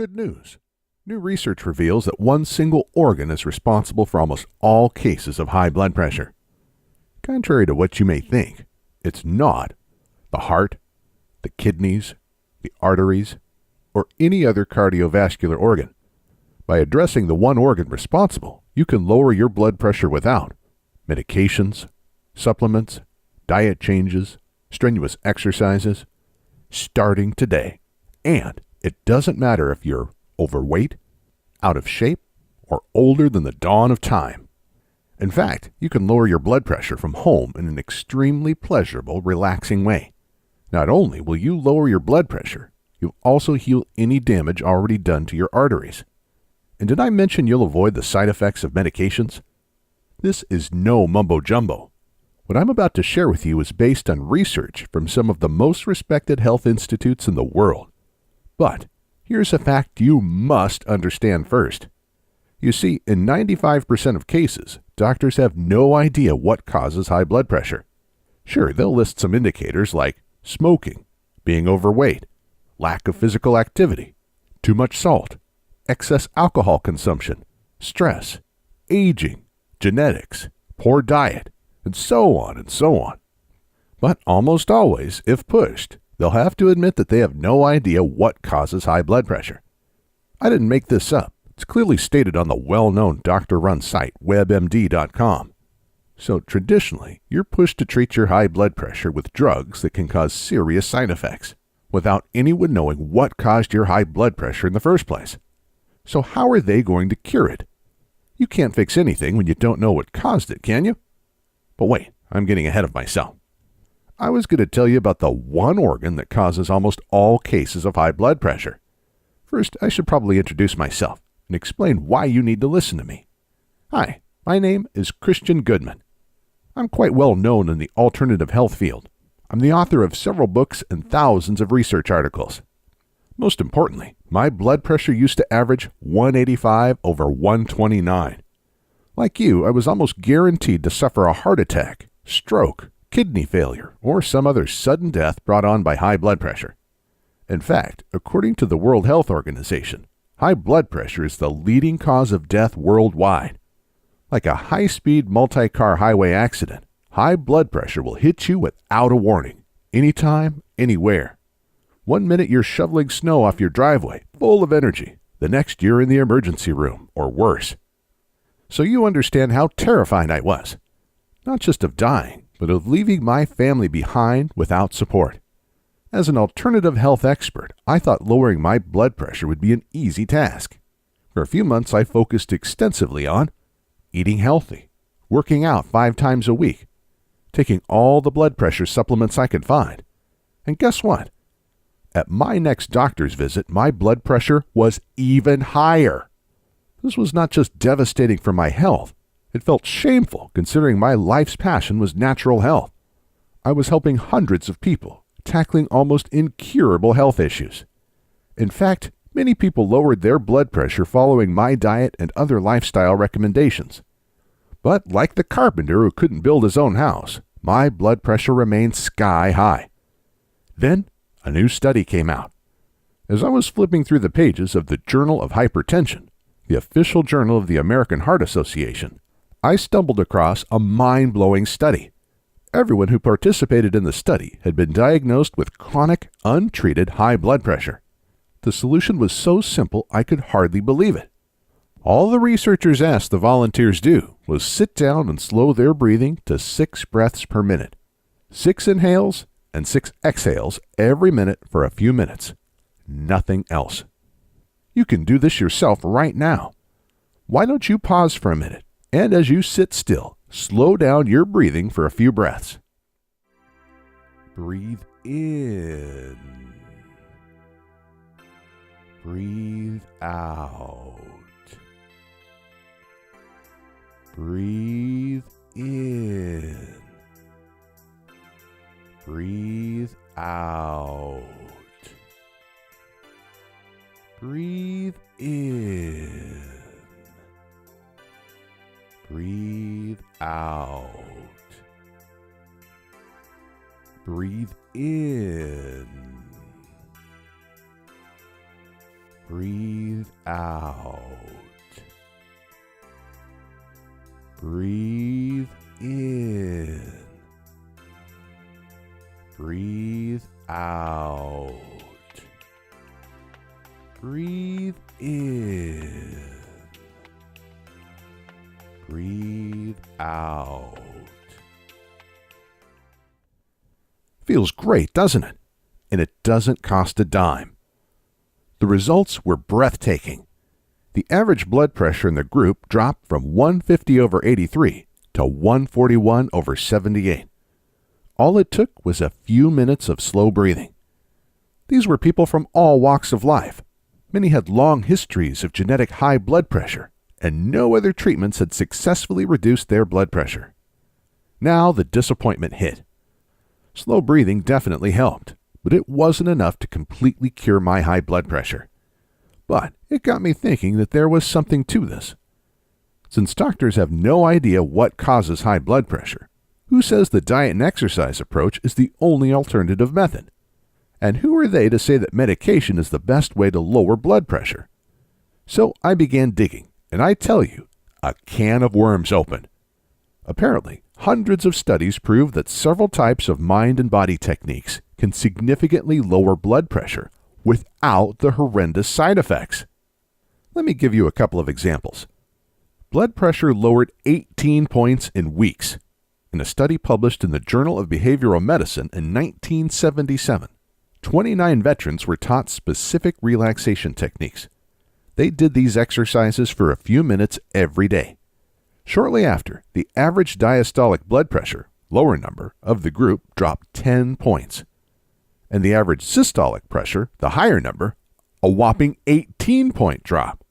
good news. New research reveals that one single organ is responsible for almost all cases of high blood pressure. Contrary to what you may think, it's not the heart, the kidneys, the arteries, or any other cardiovascular organ. By addressing the one organ responsible, you can lower your blood pressure without medications, supplements, diet changes, strenuous exercises, starting today. And it doesn't matter if you're overweight, out of shape, or older than the dawn of time. In fact, you can lower your blood pressure from home in an extremely pleasurable, relaxing way. Not only will you lower your blood pressure, you'll also heal any damage already done to your arteries. And did I mention you'll avoid the side effects of medications? This is no mumbo-jumbo. What I'm about to share with you is based on research from some of the most respected health institutes in the world. But here's a fact you must understand first. You see, in 95% of cases, doctors have no idea what causes high blood pressure. Sure, they'll list some indicators like smoking, being overweight, lack of physical activity, too much salt, excess alcohol consumption, stress, aging, genetics, poor diet, and so on and so on. But almost always, if pushed, they'll have to admit that they have no idea what causes high blood pressure. I didn't make this up. It's clearly stated on the well-known doctor-run site, WebMD.com. So traditionally, you're pushed to treat your high blood pressure with drugs that can cause serious side effects, without anyone knowing what caused your high blood pressure in the first place. So how are they going to cure it? You can't fix anything when you don't know what caused it, can you? But wait, I'm getting ahead of myself. I was going to tell you about the one organ that causes almost all cases of high blood pressure. First, I should probably introduce myself and explain why you need to listen to me. Hi, my name is Christian Goodman. I'm quite well known in the alternative health field. I'm the author of several books and thousands of research articles. Most importantly, my blood pressure used to average 185/129. Like you, I was almost guaranteed to suffer a heart attack, stroke, kidney failure, or some other sudden death brought on by high blood pressure. In fact, according to the World Health Organization, high blood pressure is the leading cause of death worldwide. Like a high-speed multi-car highway accident, high blood pressure will hit you without a warning, anytime, anywhere. 1 minute you're shoveling snow off your driveway, full of energy. The next you're in the emergency room, or worse. So you understand how terrified I was. Not just of dying, but of leaving my family behind without support. As an alternative health expert, I thought lowering my blood pressure would be an easy task. For a few months, I focused extensively on eating healthy, working out 5 times a week, taking all the blood pressure supplements I could find. And guess what? At my next doctor's visit, my blood pressure was even higher. This was not just devastating for my health. It felt shameful considering my life's passion was natural health. I was helping hundreds of people, tackling almost incurable health issues. In fact, many people lowered their blood pressure following my diet and other lifestyle recommendations. But like the carpenter who couldn't build his own house, my blood pressure remained sky high. Then, a new study came out. As I was flipping through the pages of the Journal of Hypertension, the official journal of the American Heart Association, I stumbled across a mind-blowing study. Everyone who participated in the study had been diagnosed with chronic, untreated high blood pressure. The solution was so simple I could hardly believe it. All the researchers asked the volunteers do was sit down and slow their breathing to 6 breaths per minute. 6 inhales and 6 exhales every minute for a few minutes. Nothing else. You can do this yourself right now. Why don't you pause for a minute, and as you sit still, slow down your breathing for a few breaths. Breathe in. Breathe out. Breathe in. Breathe out. Breathe in. Breathe out. Breathe in. Breathe out. Breathe in. Breathe out. Breathe in. Breathe out. Feels great, doesn't it? And it doesn't cost a dime. The results were breathtaking. The average blood pressure in the group dropped from 150/83 to 141/78. All it took was a few minutes of slow breathing. These were people from all walks of life. Many had long histories of genetic high blood pressure, and no other treatments had successfully reduced their blood pressure. Now the disappointment hit. Slow breathing definitely helped, but it wasn't enough to completely cure my high blood pressure. But it got me thinking that there was something to this. Since doctors have no idea what causes high blood pressure, who says the diet and exercise approach is the only alternative method? And who are they to say that medication is the best way to lower blood pressure? So I began digging, and I tell you, a can of worms opened. Apparently, hundreds of studies prove that several types of mind and body techniques can significantly lower blood pressure without the horrendous side effects. Let me give you a couple of examples. Blood pressure lowered 18 points in weeks. In a study published in the Journal of Behavioral Medicine in 1977, 29 veterans were taught specific relaxation techniques. They did these exercises for a few minutes every day. Shortly after, the average diastolic blood pressure, lower number, of the group dropped 10 points. And the average systolic pressure, the higher number, a whopping 18-point drop.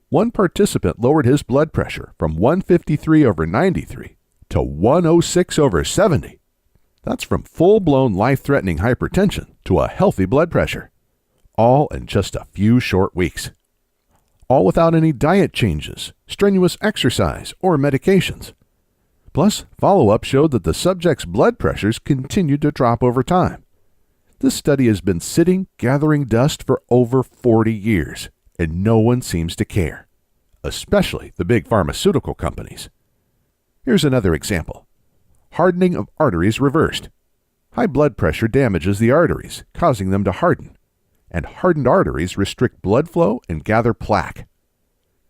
One participant lowered his blood pressure from 153/93 to 106/70. That's from full-blown life-threatening hypertension to a healthy blood pressure. All in just a few short weeks. All without any diet changes, strenuous exercise, or medications. Plus, follow-up showed that the subject's blood pressures continued to drop over time. This study has been sitting, gathering dust for over 40 years, and no one seems to care, especially the big pharmaceutical companies. Here's another example. Hardening of arteries reversed. High blood pressure damages the arteries, causing them to harden, and hardened arteries restrict blood flow and gather plaque.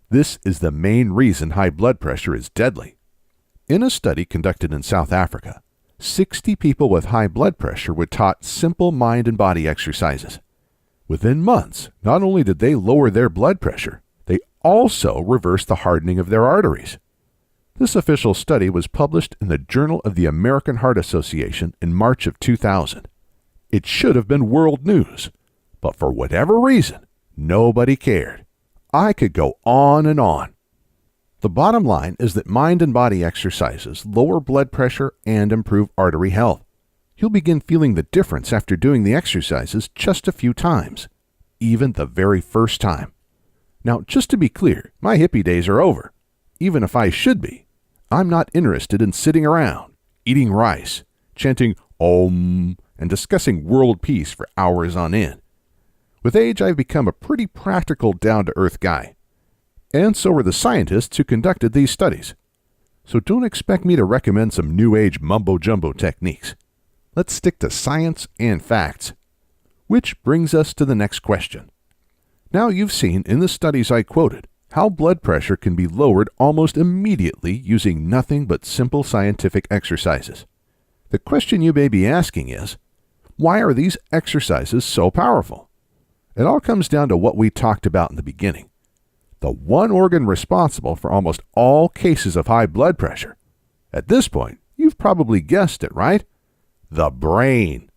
This is the main reason high blood pressure is deadly. In a study conducted in South Africa, 60 people with high blood pressure were taught simple mind and body exercises. Within months, not only did they lower their blood pressure, they also reversed the hardening of their arteries. This official study was published in the Journal of the American Heart Association in March of 2000. It should have been world news, but for whatever reason, nobody cared. I could go on and on. The bottom line is that mind and body exercises lower blood pressure and improve artery health. You'll begin feeling the difference after doing the exercises just a few times, even the very first time. Now, just to be clear, my hippie days are over. Even if I should be, I'm not interested in sitting around, eating rice, chanting Om, and discussing world peace for hours on end. With age, I've become a pretty practical, down-to-earth guy. And so are the scientists who conducted these studies. So don't expect me to recommend some new-age mumbo-jumbo techniques. Let's stick to science and facts. Which brings us to the next question. Now you've seen in the studies I quoted how blood pressure can be lowered almost immediately using nothing but simple scientific exercises. The question you may be asking is, why are these exercises so powerful? It all comes down to what we talked about in the beginning. The one organ responsible for almost all cases of high blood pressure. At this point, you've probably guessed it, right? The brain.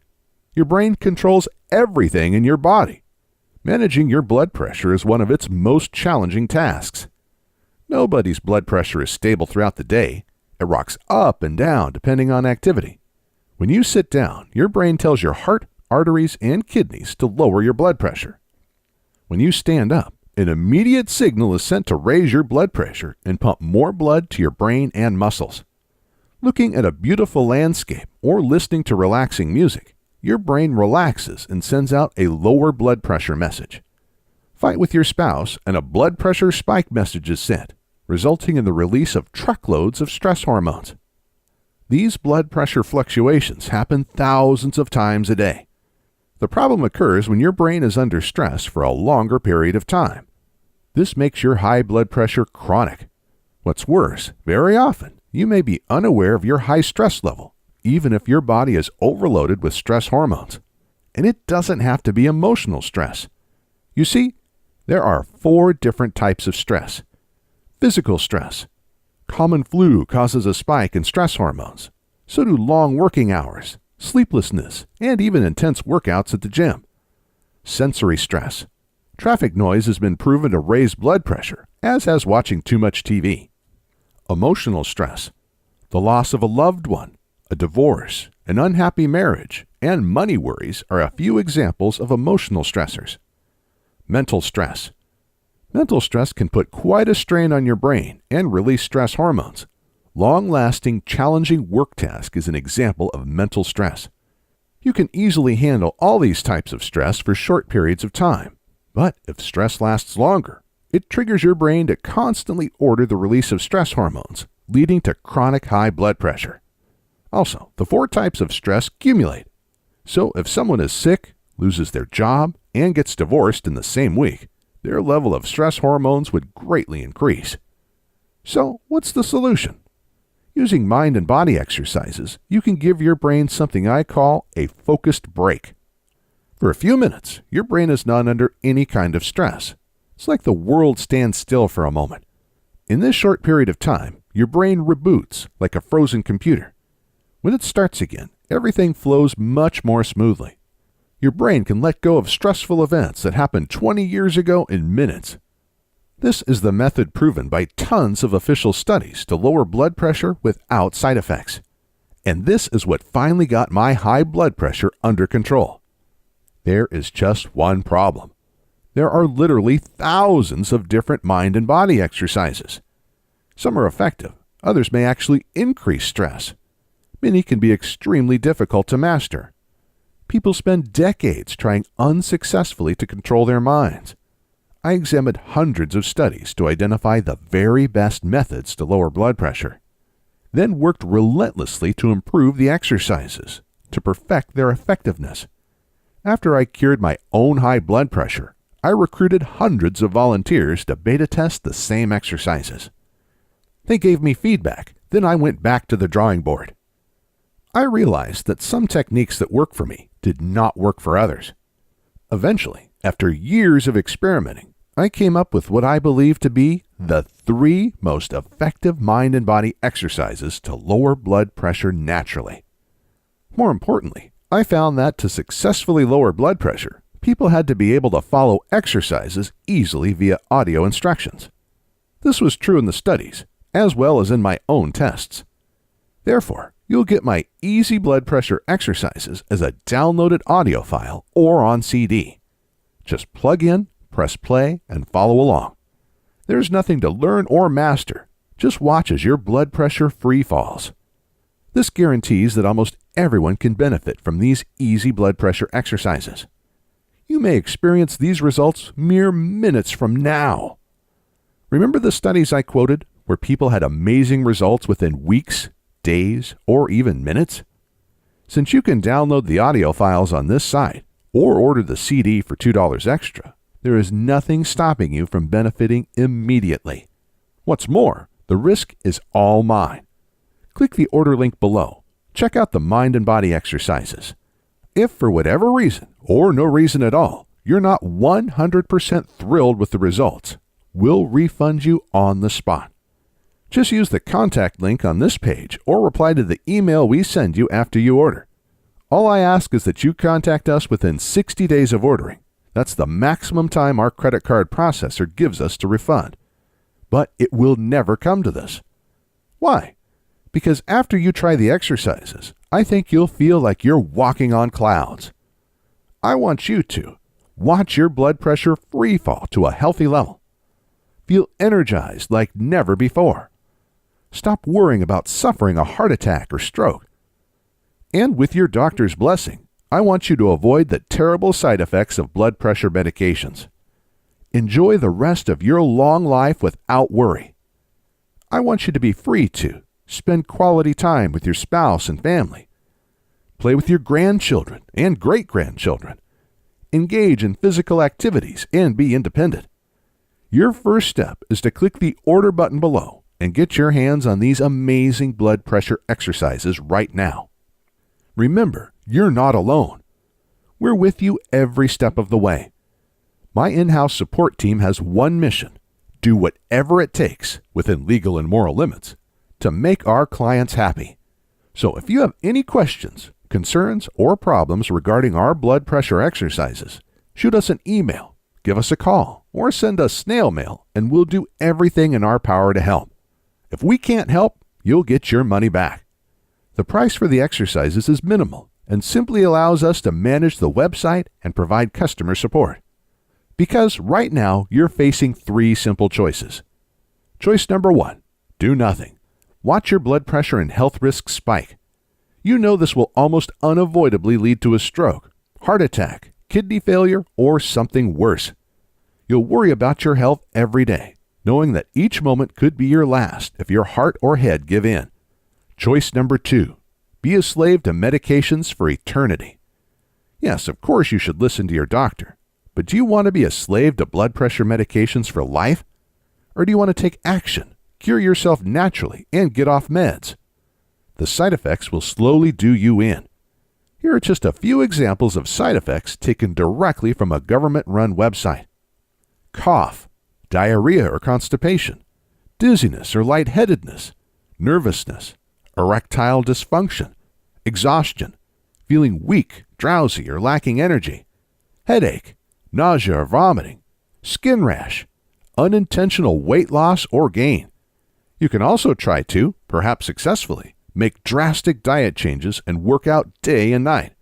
Your brain controls everything in your body. Managing your blood pressure is one of its most challenging tasks. Nobody's blood pressure is stable throughout the day. It rocks up and down depending on activity. When you sit down, your brain tells your heart, arteries, and kidneys to lower your blood pressure. When you stand up, an immediate signal is sent to raise your blood pressure and pump more blood to your brain and muscles. Looking at a beautiful landscape or listening to relaxing music, your brain relaxes and sends out a lower blood pressure message. Fight with your spouse and a blood pressure spike message is sent, resulting in the release of truckloads of stress hormones. These blood pressure fluctuations happen thousands of times a day. The problem occurs when your brain is under stress for a longer period of time. This makes your high blood pressure chronic. What's worse, very often, you may be unaware of your high stress level, even if your body is overloaded with stress hormones. And it doesn't have to be emotional stress. You see, there are 4 different types of stress. Physical stress. Common flu causes a spike in stress hormones. So do long working hours, sleeplessness, and even intense workouts at the gym. Sensory stress. Traffic noise has been proven to raise blood pressure, as has watching too much TV. Emotional stress. The loss of a loved one, a divorce, an unhappy marriage, and money worries are a few examples of emotional stressors. Mental stress. Mental stress can put quite a strain on your brain and release stress hormones. Long-lasting, challenging work task is an example of mental stress. You can easily handle all these types of stress for short periods of time, but if stress lasts longer, it triggers your brain to constantly order the release of stress hormones, leading to chronic high blood pressure. Also, the 4 types of stress accumulate. So if someone is sick, loses their job, and gets divorced in the same week, their level of stress hormones would greatly increase. So, what's the solution? Using mind and body exercises, you can give your brain something I call a focused break. For a few minutes, your brain is not under any kind of stress. It's like the world stands still for a moment. In this short period of time, your brain reboots like a frozen computer. When it starts again, everything flows much more smoothly. Your brain can let go of stressful events that happened 20 years ago in minutes. This is the method proven by tons of official studies to lower blood pressure without side effects. And this is what finally got my high blood pressure under control. There is just one problem. There are literally thousands of different mind and body exercises. Some are effective, others may actually increase stress. Many can be extremely difficult to master. People spend decades trying unsuccessfully to control their minds. I examined hundreds of studies to identify the very best methods to lower blood pressure, then worked relentlessly to improve the exercises, to perfect their effectiveness. After I cured my own high blood pressure, I recruited hundreds of volunteers to beta test the same exercises. They gave me feedback, then I went back to the drawing board. I realized that some techniques that work for me did not work for others. Eventually, after years of experimenting, I came up with what I believe to be the 3 most effective mind and body exercises to lower blood pressure naturally. More importantly, I found that to successfully lower blood pressure, people had to be able to follow exercises easily via audio instructions. This was true in the studies, as well as in my own tests. Therefore, you'll get my easy blood pressure exercises as a downloaded audio file or on CD. Just plug in, press play, and follow along. There's nothing to learn or master. Just watch as your blood pressure free falls. This guarantees that almost everyone can benefit from these easy blood pressure exercises. You may experience these results mere minutes from now. Remember the studies I quoted where people had amazing results within weeks, days, or even minutes? Since you can download the audio files on this site or order the CD for $2 extra, there is nothing stopping you from benefiting immediately. What's more, the risk is all mine. Click the order link below. Check out the mind and body exercises. If for whatever reason, or no reason at all, you're not 100% thrilled with the results, we'll refund you on the spot. Just use the contact link on this page or reply to the email we send you after you order. All I ask is that you contact us within 60 days of ordering. That's the maximum time our credit card processor gives us to refund. But it will never come to this. Why? Because after you try the exercises, I think you'll feel like you're walking on clouds. I want you to watch your blood pressure free fall to a healthy level. Feel energized like never before. Stop worrying about suffering a heart attack or stroke. And with your doctor's blessing, I want you to avoid the terrible side effects of blood pressure medications. Enjoy the rest of your long life without worry. I want you to be free to spend quality time with your spouse and family. Play with your grandchildren and great-grandchildren. Engage in physical activities and be independent. Your first step is to click the order button below and get your hands on these amazing blood pressure exercises right now. Remember, you're not alone. We're with you every step of the way. My in-house support team has one mission: do whatever it takes, within legal and moral limits, to make our clients happy. So if you have any questions, concerns, or problems regarding our blood pressure exercises, shoot us an email, give us a call, or send us snail mail, and we'll do everything in our power to help. If we can't help, you'll get your money back. The price for the exercises is minimal and simply allows us to manage the website and provide customer support. Because right now, you're facing 3 simple choices. Choice number 1, do nothing. Watch your blood pressure and health risks spike. You know this will almost unavoidably lead to a stroke, heart attack, kidney failure, or something worse. You'll worry about your health every day, knowing that each moment could be your last if your heart or head give in. Choice number 2, be a slave to medications for eternity. Yes, of course you should listen to your doctor. But do you want to be a slave to blood pressure medications for life? Or do you want to take action, cure yourself naturally, and get off meds? The side effects will slowly do you in. Here are just a few examples of side effects taken directly from a government-run website. Cough, diarrhea or constipation, dizziness or lightheadedness, nervousness, erectile dysfunction, exhaustion, feeling weak, drowsy, or lacking energy, headache, nausea or vomiting, skin rash, unintentional weight loss or gain. You can also try to, perhaps successfully, make drastic diet changes and work out day and night.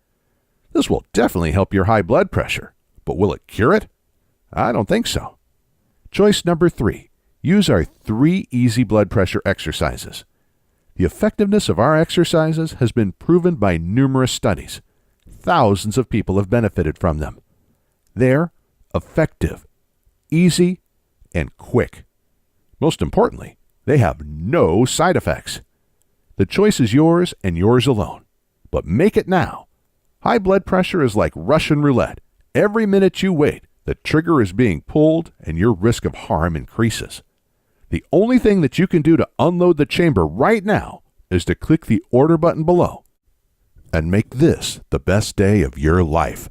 This will definitely help your high blood pressure, but will it cure it? I don't think so. Choice number 3, use our 3 easy blood pressure exercises. The effectiveness of our exercises has been proven by numerous studies. Thousands of people have benefited from them. They're effective, easy, and quick. Most importantly, they have no side effects. The choice is yours and yours alone. But make it now. High blood pressure is like Russian roulette. Every minute you wait, the trigger is being pulled and your risk of harm increases. The only thing that you can do to unload the chamber right now is to click the order button below and make this the best day of your life.